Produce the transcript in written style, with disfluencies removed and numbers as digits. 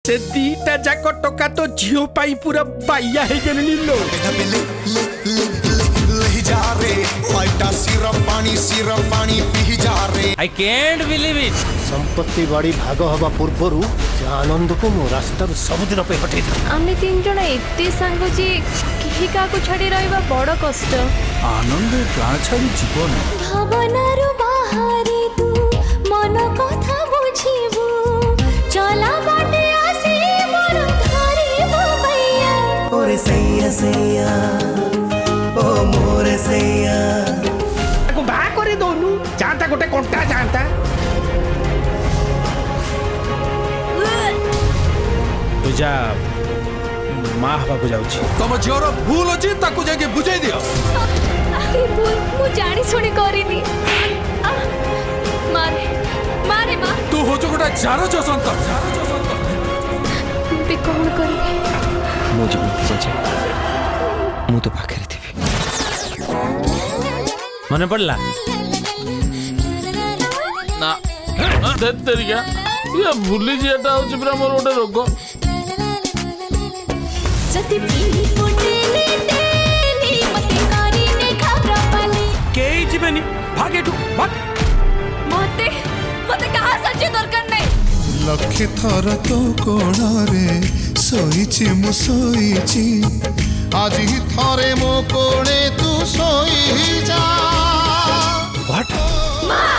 से दीटा जाक टका तो झियो पाई पूरा बाइया है जननी लो आई कैंट बिलीव इट। संपत्ति बाड़ी भाग हवा पूर्व से आनंद को मो रास्ता सबुदिन हटे आमे तीन जन एते सांग जे केही का को छाड़ी रहबा बड़ कष्ट। आनंद गाँ छाड़ी जीवन भावनारु बाहरे तू मन कथा बुझिबू चला बाटे आसी मोर धरिबू भैया ओरे सैया सैया ओ मोरे सैया को बा करे दोनु जानता गोटे कोंटा जानता पूजा माँ हवा को जाउची तम झीर भूल अच्छी ताकू जाके बुझाई दियो। अरे भूल मु जानी सुनी करिनी मारे मारे माँ तू हो जो गोटे जार जसंत भी कौन करी मु जीवन मु तो पाखरे थी मन पड़ला ना तेरिया ये भूली जेटा होची पूरा मोर गोटे रोग जति पीली पुटेली तेली मते कारी ने खबरा पाली केई जीवनी भागे तू भाग मते मते कहा सच्ची दरकार नहीं लक्षे थर तो कोणारे सोईची मु सोईची आज ही थरे मो कोणे तू सोई जा व्हाट माँ